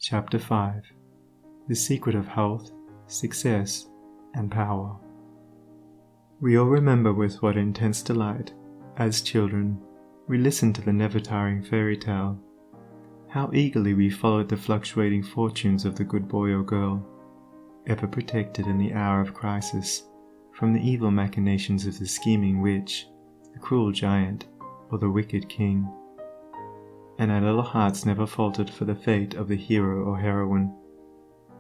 Chapter 5 The Secret of Health, Success, and Power. We all remember with what intense delight, as children, we listened to the never-tiring fairy tale. How eagerly we followed the fluctuating fortunes of the good boy or girl, ever protected in the hour of crisis from the evil machinations of the scheming witch, the cruel giant, or the wicked king. And our little hearts never faltered for the fate of the hero or heroine,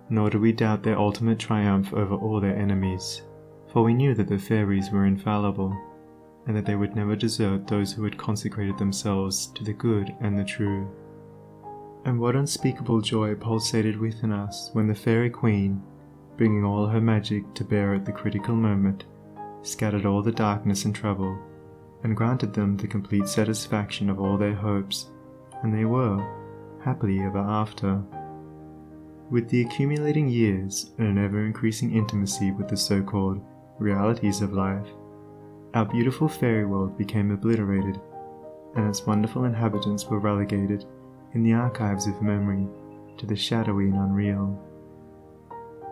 nor did we doubt their ultimate triumph over all their enemies, for we knew that the fairies were infallible, and that they would never desert those who had consecrated themselves to the good and the true. And what unspeakable joy pulsated within us when the fairy queen, bringing all her magic to bear at the critical moment, scattered all the darkness and trouble, and granted them the complete satisfaction of all their hopes, and they were happily ever after. With the accumulating years and an ever-increasing intimacy with the so-called realities of life, our beautiful fairy world became obliterated, and its wonderful inhabitants were relegated in the archives of memory to the shadowy and unreal.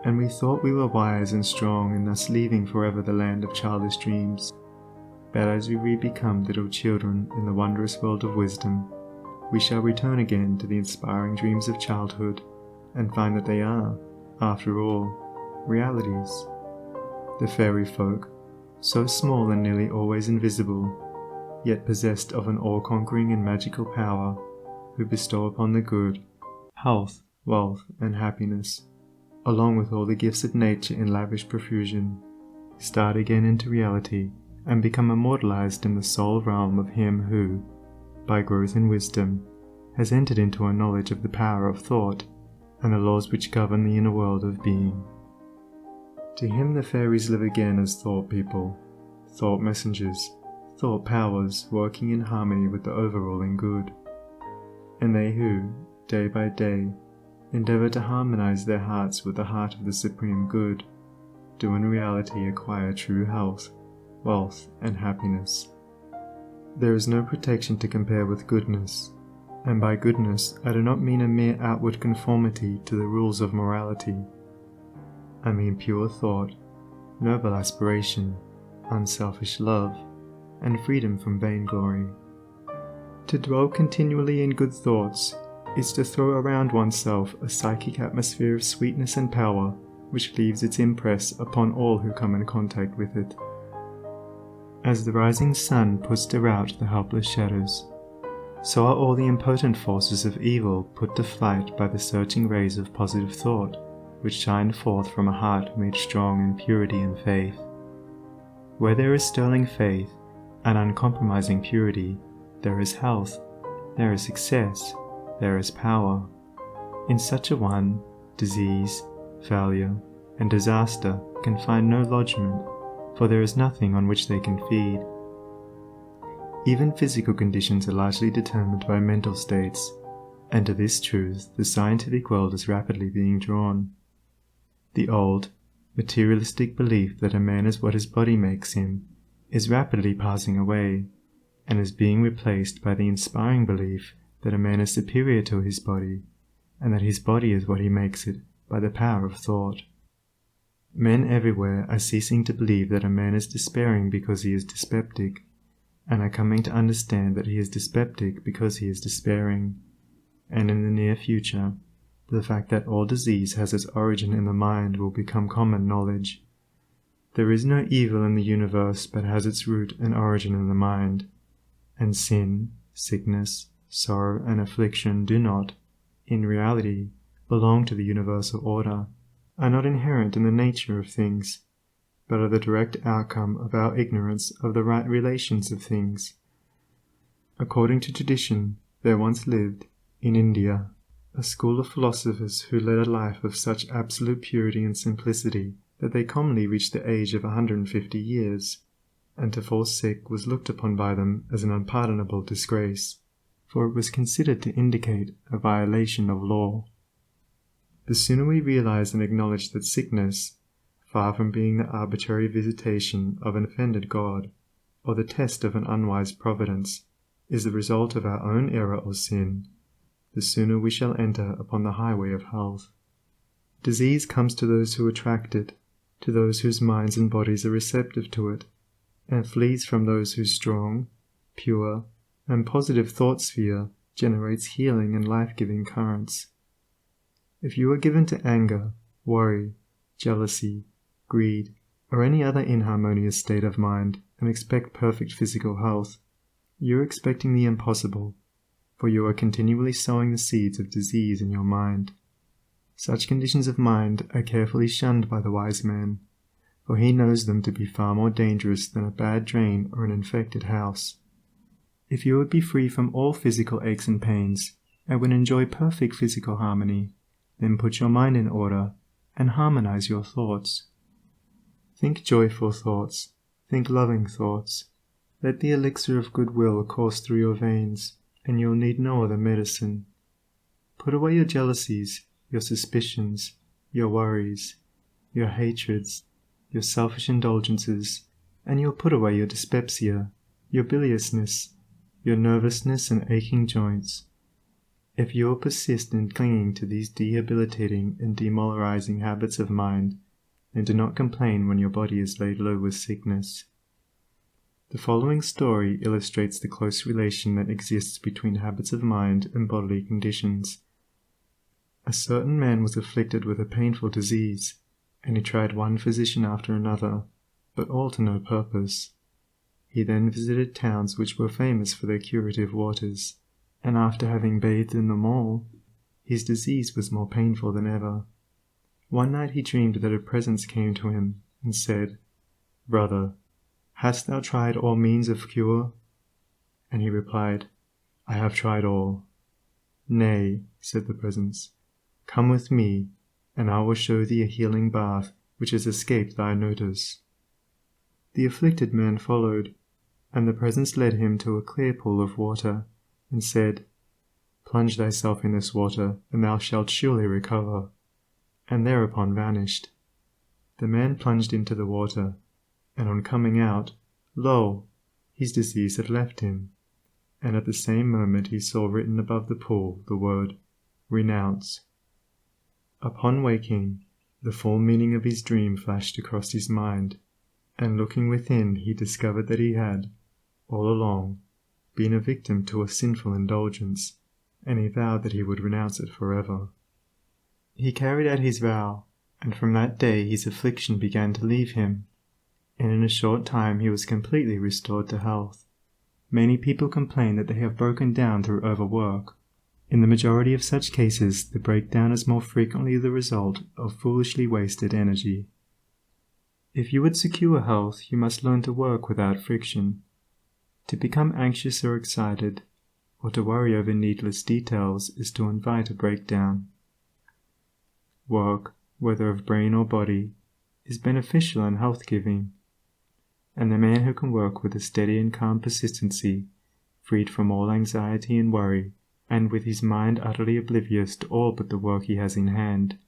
And we thought we were wise and strong in thus leaving forever the land of childish dreams. But as we re-become little children in the wondrous world of wisdom, we shall return again to the inspiring dreams of childhood and find that they are, after all, realities. The fairy folk, so small and nearly always invisible, yet possessed of an all-conquering and magical power, who bestow upon the good health, wealth, and happiness, along with all the gifts of nature in lavish profusion, start again into reality and become immortalized in the soul realm of him who, by growth in wisdom, has entered into a knowledge of the power of thought and the laws which govern the inner world of being. To him the fairies live again as thought people, thought messengers, thought powers working in harmony with the overruling good. And they who, day by day, endeavor to harmonize their hearts with the heart of the supreme good, do in reality acquire true health, wealth, and happiness. There is no protection to compare with goodness, and by goodness I do not mean a mere outward conformity to the rules of morality. I mean pure thought, noble aspiration, unselfish love, and freedom from vainglory. To dwell continually in good thoughts is to throw around oneself a psychic atmosphere of sweetness and power which leaves its impress upon all who come in contact with it. As the rising sun puts to rout the helpless shadows, so are all the impotent forces of evil put to flight by the searching rays of positive thought which shine forth from a heart made strong in purity and faith. Where there is sterling faith and uncompromising purity, there is health, there is success, there is power. In such a one, disease, failure, and disaster can find no lodgment, for there is nothing on which they can feed. Even physical conditions are largely determined by mental states, and to this truth the scientific world is rapidly being drawn. The old, materialistic belief that a man is what his body makes him is rapidly passing away, and is being replaced by the inspiring belief that a man is superior to his body, and that his body is what he makes it by the power of thought. Men everywhere are ceasing to believe that a man is despairing because he is dyspeptic, and are coming to understand that he is dyspeptic because he is despairing, and in the near future, the fact that all disease has its origin in the mind will become common knowledge. There is no evil in the universe but has its root and origin in the mind, and sin, sickness, sorrow, and affliction do not, in reality, belong to the universal order, are not inherent in the nature of things, but are the direct outcome of our ignorance of the right relations of things. According to tradition, there once lived, in India, a school of philosophers who led a life of such absolute purity and simplicity that they commonly reached the age of 150 years, and to fall sick was looked upon by them as an unpardonable disgrace, for it was considered to indicate a violation of law. The sooner we realize and acknowledge that sickness, far from being the arbitrary visitation of an offended God, or the test of an unwise providence, is the result of our own error or sin, the sooner we shall enter upon the highway of health. Disease comes to those who attract it, to those whose minds and bodies are receptive to it, and flees from those whose strong, pure, and positive thought sphere generates healing and life-giving currents. If you are given to anger, worry, jealousy, greed, or any other inharmonious state of mind and expect perfect physical health, you are expecting the impossible, for you are continually sowing the seeds of disease in your mind. Such conditions of mind are carefully shunned by the wise man, for he knows them to be far more dangerous than a bad drain or an infected house. If you would be free from all physical aches and pains, and would enjoy perfect physical harmony, then put your mind in order and harmonize your thoughts. Think joyful thoughts, think loving thoughts. Let the elixir of goodwill course through your veins, and you'll need no other medicine. Put away your jealousies, your suspicions, your worries, your hatreds, your selfish indulgences, and you'll put away your dyspepsia, your biliousness, your nervousness and aching joints. If you will persist in clinging to these debilitating and demoralizing habits of mind, then do not complain when your body is laid low with sickness. The following story illustrates the close relation that exists between habits of mind and bodily conditions. A certain man was afflicted with a painful disease, and he tried one physician after another, but all to no purpose. He then visited towns which were famous for their curative waters, and after having bathed in them all, his disease was more painful than ever. One night he dreamed that a presence came to him and said, "Brother, hast thou tried all means of cure?" And he replied, "I have tried all." "Nay," said the presence, "come with me, and I will show thee a healing bath which has escaped thy notice." The afflicted man followed, and the presence led him to a clear pool of water, and said, "Plunge thyself in this water, and thou shalt surely recover," and thereupon vanished. The man plunged into the water, and on coming out, lo! his disease had left him, and at the same moment he saw written above the pool the word, "Renounce." Upon waking, the full meaning of his dream flashed across his mind, and looking within he discovered that he had, all along, been a victim to a sinful indulgence, and he vowed that he would renounce it forever. He carried out his vow, and from that day his affliction began to leave him, and in a short time he was completely restored to health. Many people complain that they have broken down through overwork. In the majority of such cases, the breakdown is more frequently the result of foolishly wasted energy. If you would secure health, you must learn to work without friction. To become anxious or excited, or to worry over needless details, is to invite a breakdown. Work, whether of brain or body, is beneficial and health-giving, and the man who can work with a steady and calm persistency, freed from all anxiety and worry, and with his mind utterly oblivious to all but the work he has in hand,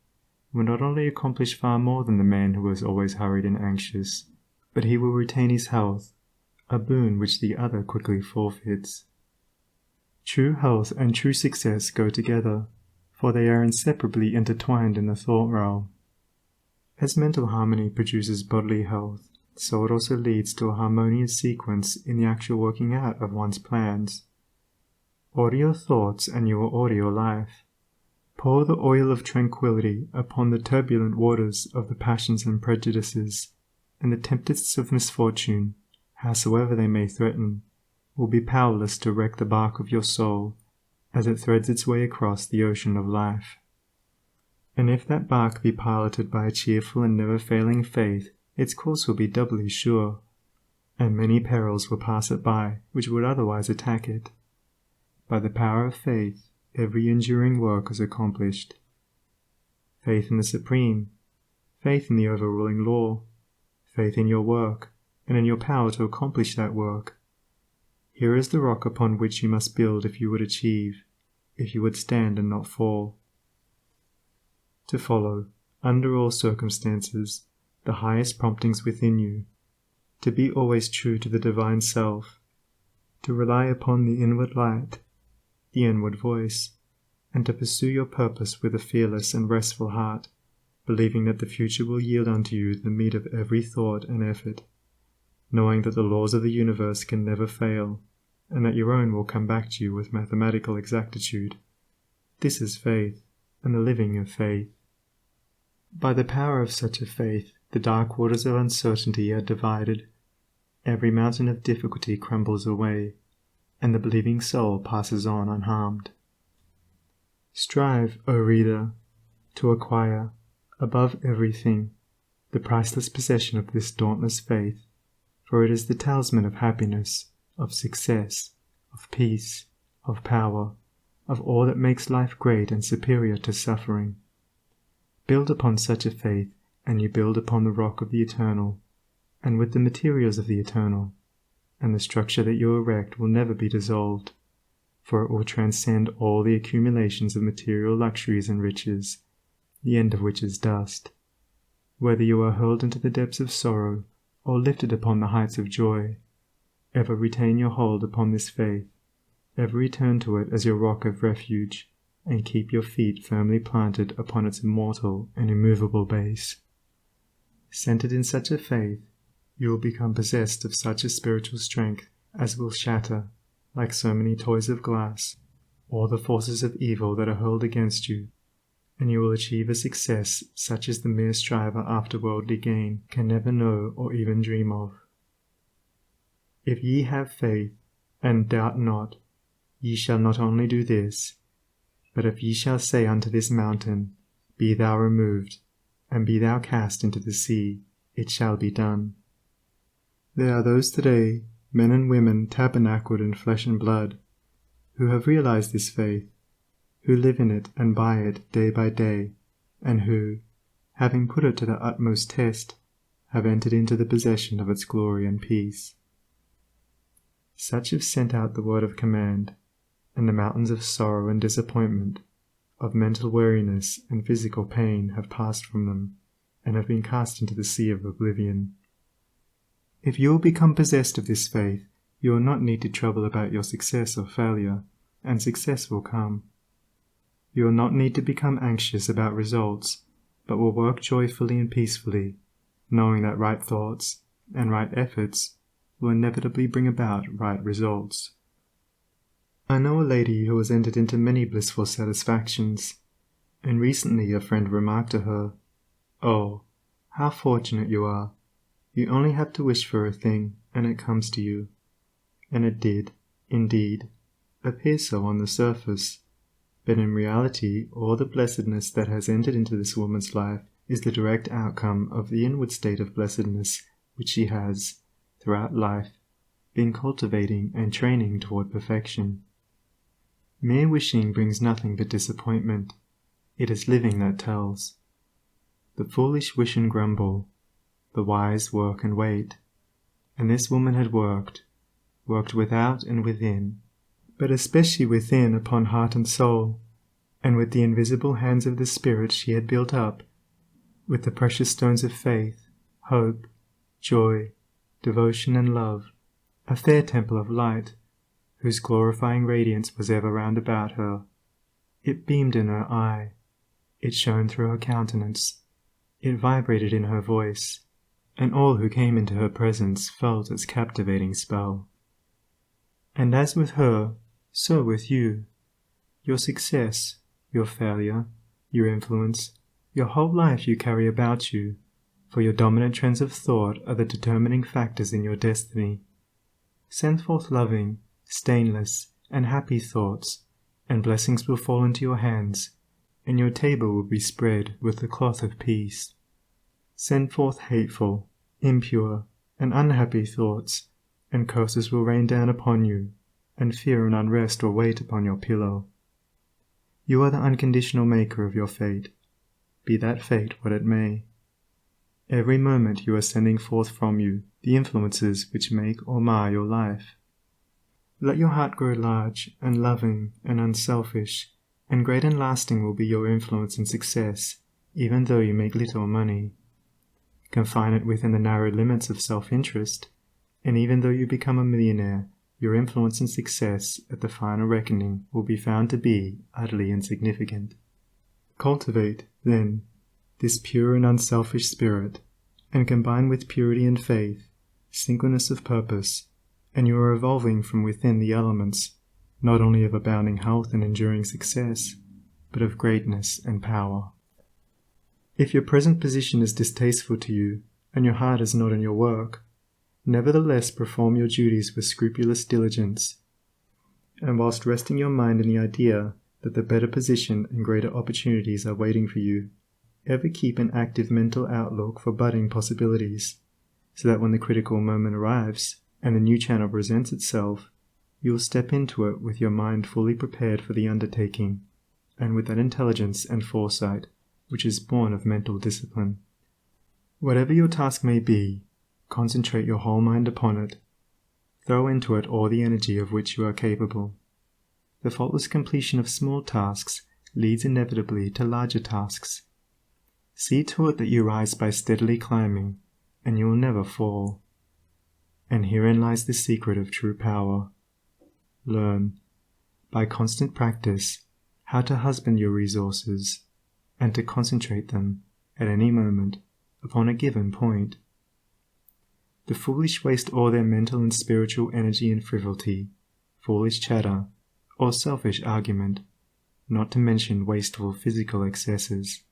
will not only accomplish far more than the man who is always hurried and anxious, but he will retain his health, a boon which the other quickly forfeits. True health and true success go together, for they are inseparably intertwined in the thought realm. As mental harmony produces bodily health, so it also leads to a harmonious sequence in the actual working out of one's plans. Order your thoughts and you will order your life. Pour the oil of tranquility upon the turbulent waters of the passions and prejudices, and the tempests of misfortune, howsoever they may threaten, will be powerless to wreck the bark of your soul as it threads its way across the ocean of life. And if that bark be piloted by a cheerful and never-failing faith, its course will be doubly sure, and many perils will pass it by which would otherwise attack it. By the power of faith, every enduring work is accomplished. Faith in the Supreme, faith in the overruling law, faith in your work, and in your power to accomplish that work. Here is the rock upon which you must build if you would achieve, if you would stand and not fall. To follow, under all circumstances, the highest promptings within you, to be always true to the divine self, to rely upon the inward light, the inward voice, and to pursue your purpose with a fearless and restful heart, believing that the future will yield unto you the meed of every thought and effort, knowing that the laws of the universe can never fail, and that your own will come back to you with mathematical exactitude. This is faith, and the living of faith. By the power of such a faith, the dark waters of uncertainty are divided, every mountain of difficulty crumbles away, and the believing soul passes on unharmed. Strive, O reader, to acquire, above everything, the priceless possession of this dauntless faith, for it is the talisman of happiness, of success, of peace, of power, of all that makes life great and superior to suffering. Build upon such a faith, and you build upon the rock of the eternal, and with the materials of the eternal, and the structure that you erect will never be dissolved, for it will transcend all the accumulations of material luxuries and riches, the end of which is dust. Whether you are hurled into the depths of sorrow, or lifted upon the heights of joy, ever retain your hold upon this faith, ever return to it as your rock of refuge, and keep your feet firmly planted upon its immortal and immovable base. Centered in such a faith, you will become possessed of such a spiritual strength as will shatter, like so many toys of glass, all the forces of evil that are hurled against you, and you will achieve a success such as the mere striver after worldly gain can never know or even dream of. If ye have faith, and doubt not, ye shall not only do this, but if ye shall say unto this mountain, Be thou removed, and be thou cast into the sea, it shall be done. There are those today, men and women tabernacled in flesh and blood, who have realized this faith, who live in it and by it day by day, and who, having put it to the utmost test, have entered into the possession of its glory and peace. Such have sent out the word of command, and the mountains of sorrow and disappointment, of mental weariness and physical pain have passed from them, and have been cast into the sea of oblivion. If you will become possessed of this faith, you will not need to trouble about your success or failure, and success will come. You will not need to become anxious about results, but will work joyfully and peacefully, knowing that right thoughts and right efforts will inevitably bring about right results. I know a lady who has entered into many blissful satisfactions, and recently a friend remarked to her, "Oh, how fortunate you are! You only have to wish for a thing, and it comes to you." And it did, indeed, appear so on the surface, but in reality all the blessedness that has entered into this woman's life is the direct outcome of the inward state of blessedness which she has, throughout life, been cultivating and training toward perfection. Mere wishing brings nothing but disappointment. It is living that tells. The foolish wish and grumble, the wise work and wait. And this woman had worked without and within, but especially within upon heart and soul, and with the invisible hands of the Spirit she had built up, with the precious stones of faith, hope, joy, devotion and love, a fair temple of light, whose glorifying radiance was ever round about her. It beamed in her eye, it shone through her countenance, it vibrated in her voice, and all who came into her presence felt its captivating spell. And as with her, so with you. Your success, your failure, your influence, your whole life you carry about you, for your dominant trends of thought are the determining factors in your destiny. Send forth loving, stainless, and happy thoughts, and blessings will fall into your hands, and your table will be spread with the cloth of peace. Send forth hateful, impure, and unhappy thoughts, and curses will rain down upon you, and fear and unrest will wait upon your pillow. You are the unconditional maker of your fate, be that fate what it may. Every moment you are sending forth from you the influences which make or mar your life. Let your heart grow large and loving and unselfish, and great and lasting will be your influence and success, even though you make little money. Confine it within the narrow limits of self-interest, and even though you become a millionaire, your influence and success at the final reckoning will be found to be utterly insignificant. Cultivate, then, this pure and unselfish spirit, and combine with purity and faith, singleness of purpose, and you are evolving from within the elements, not only of abounding health and enduring success, but of greatness and power. If your present position is distasteful to you, and your heart is not in your work, nevertheless perform your duties with scrupulous diligence, and whilst resting your mind in the idea that the better position and greater opportunities are waiting for you, ever keep an active mental outlook for budding possibilities, so that when the critical moment arrives and the new channel presents itself, you will step into it with your mind fully prepared for the undertaking, and with that intelligence and foresight which is born of mental discipline. Whatever your task may be, concentrate your whole mind upon it. Throw into it all the energy of which you are capable. The faultless completion of small tasks leads inevitably to larger tasks. See to it that you rise by steadily climbing, and you will never fall. And herein lies the secret of true power. Learn, by constant practice, how to husband your resources, and to concentrate them, at any moment, upon a given point. The foolish waste all their mental and spiritual energy in frivolity, foolish chatter, or selfish argument, not to mention wasteful physical excesses.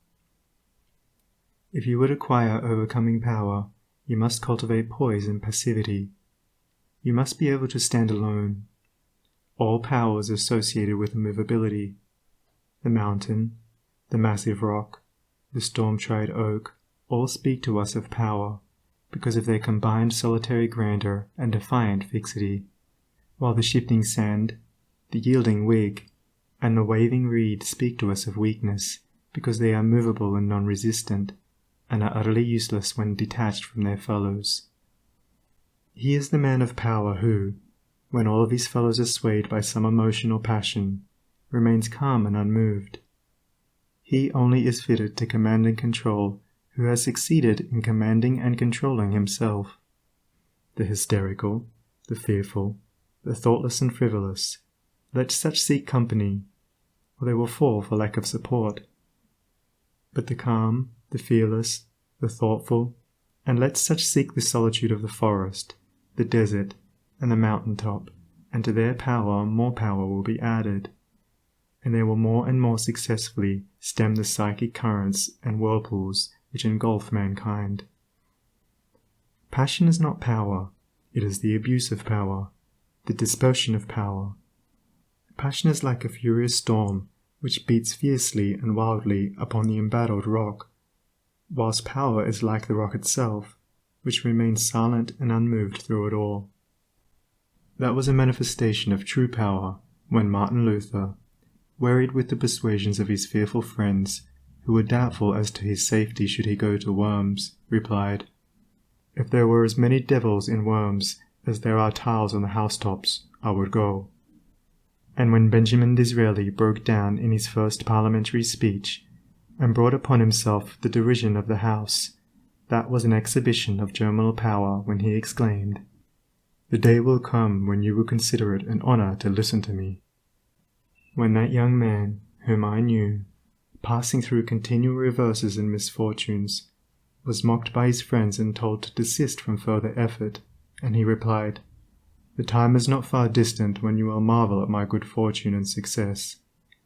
If you would acquire overcoming power, you must cultivate poise and passivity. You must be able to stand alone. All power is associated with immovability. The mountain, the massive rock, the storm-tried oak, all speak to us of power, because of their combined solitary grandeur and defiant fixity, while the shifting sand, the yielding twig, and the waving reed speak to us of weakness, because they are movable and non-resistant, and are utterly useless when detached from their fellows. He is the man of power who, when all of his fellows are swayed by some emotion or passion, remains calm and unmoved. He only is fitted to command and control who has succeeded in commanding and controlling himself. The hysterical, the fearful, the thoughtless and frivolous, let such seek company, or they will fall for lack of support. But the calm, the fearless, the thoughtful, and let such seek the solitude of the forest, the desert, and the mountain top, and to their power more power will be added, and they will more and more successfully stem the psychic currents and whirlpools which engulf mankind. Passion is not power, it is the abuse of power, the dispersion of power. Passion is like a furious storm which beats fiercely and wildly upon the embattled rock, whilst power is like the rock itself, which remains silent and unmoved through it all. That was a manifestation of true power when Martin Luther, wearied with the persuasions of his fearful friends, who were doubtful as to his safety should he go to Worms, replied, "If there were as many devils in Worms as there are tiles on the housetops, I would go." And when Benjamin Disraeli broke down in his first parliamentary speech, and brought upon himself the derision of the House, that was an exhibition of germinal power when he exclaimed, "The day will come when you will consider it an honour to listen to me." When that young man, whom I knew, passing through continual reverses and misfortunes, was mocked by his friends and told to desist from further effort, and he replied, "The time is not far distant when you will marvel at my good fortune and success,"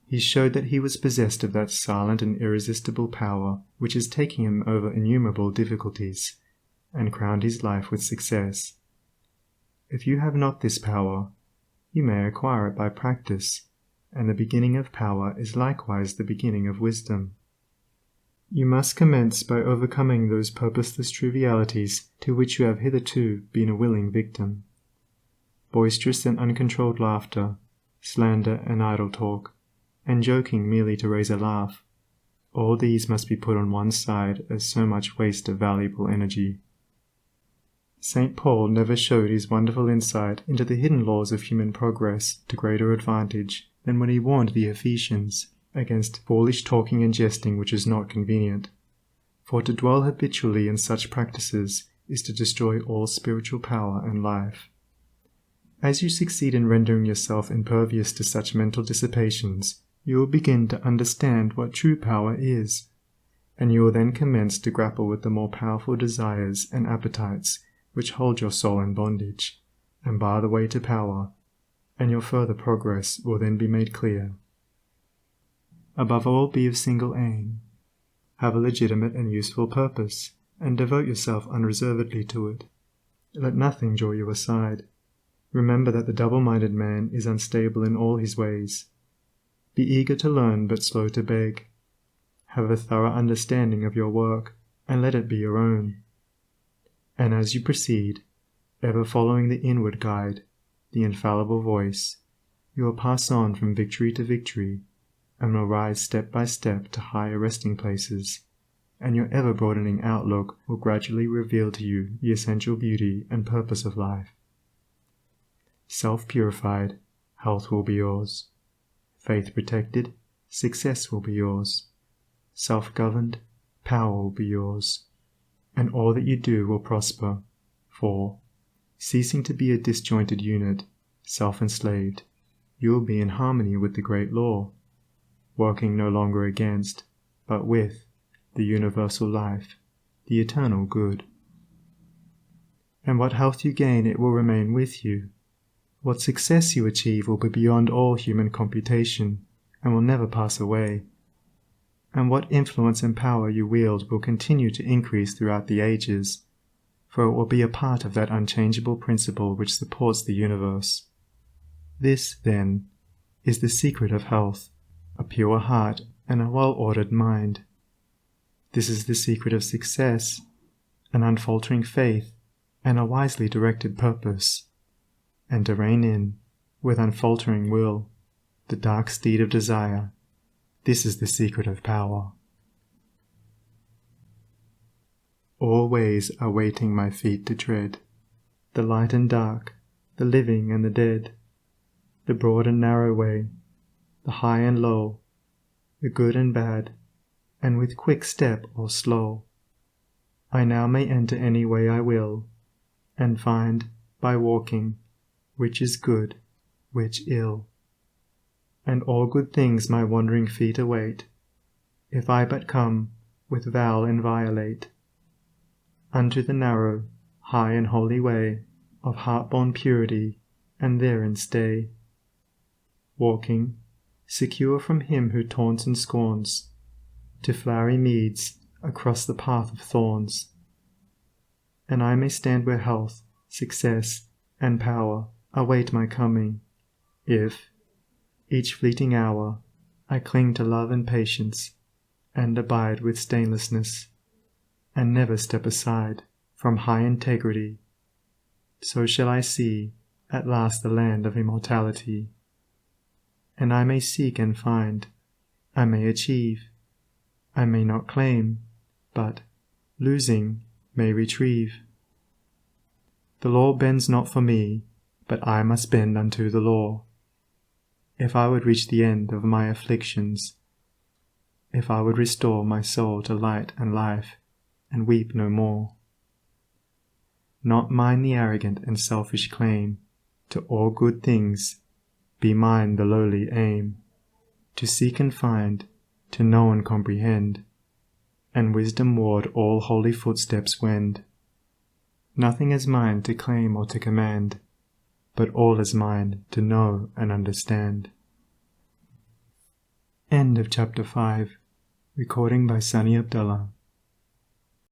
he showed that he was possessed of that silent and irresistible power which is taking him over innumerable difficulties, and crowned his life with success. If you have not this power, you may acquire it by practice, and the beginning of power is likewise the beginning of wisdom. You must commence by overcoming those purposeless trivialities to which you have hitherto been a willing victim. Boisterous and uncontrolled laughter, slander and idle talk, and joking merely to raise a laugh, all these must be put on one side as so much waste of valuable energy. St. Paul never showed his wonderful insight into the hidden laws of human progress to greater advantage than when he warned the Ephesians against foolish talking and jesting which is not convenient, for to dwell habitually in such practices is to destroy all spiritual power and life. As you succeed in rendering yourself impervious to such mental dissipations, you will begin to understand what true power is, and you will then commence to grapple with the more powerful desires and appetites which hold your soul in bondage, and bar the way to power, and your further progress will then be made clear. Above all, be of single aim. Have a legitimate and useful purpose, and devote yourself unreservedly to it. Let nothing draw you aside. Remember that the double-minded man is unstable in all his ways. Be eager to learn but slow to beg. Have a thorough understanding of your work, and let it be your own. And as you proceed, ever following the inward guide, the infallible voice, you will pass on from victory to victory, and will rise step by step to higher resting places, and your ever-broadening outlook will gradually reveal to you the essential beauty and purpose of life. Self-purified, health will be yours. Faith protected, success will be yours. Self-governed, power will be yours. And all that you do will prosper, for, ceasing to be a disjointed unit, self-enslaved, you will be in harmony with the great law, working no longer against, but with, the universal life, the eternal good. And what health you gain, it will remain with you. What success you achieve will be beyond all human computation, and will never pass away. And what influence and power you wield will continue to increase throughout the ages, for it will be a part of that unchangeable principle which supports the universe. This, then, is the secret of health, a pure heart and a well-ordered mind. This is the secret of success, an unfaltering faith and a wisely directed purpose, and to rein in, with unfaltering will, the dark steed of desire. This is the secret of power. All ways are waiting my feet to tread, the light and dark, the living and the dead, the broad and narrow way, the high and low, the good and bad, and with quick step or slow, I now may enter any way I will, and find, by walking, which is good, which ill. And all good things my wandering feet await, if I but come, with vow inviolate, unto the narrow, high and holy way of heart-born purity, and therein stay. Walking, secure from him who taunts and scorns, to flowery meads across the path of thorns. And I may stand where health, success, and power await my coming, if, each fleeting hour, I cling to love and patience, and abide with stainlessness, and never step aside from high integrity. So shall I see at last the land of immortality. And I may seek and find, I may achieve, I may not claim, but, losing, may retrieve. The law bends not for me, but I must bend unto the law, if I would reach the end of my afflictions, if I would restore my soul to light and life, and weep no more. Not mine the arrogant and selfish claim to all good things, be mine the lowly aim, to seek and find, to know and comprehend, and wisdom-ward all holy footsteps wend. Nothing is mine to claim or to command, but all is mine to know and understand. End of Chapter 5. Recording by Sunny Abdullah.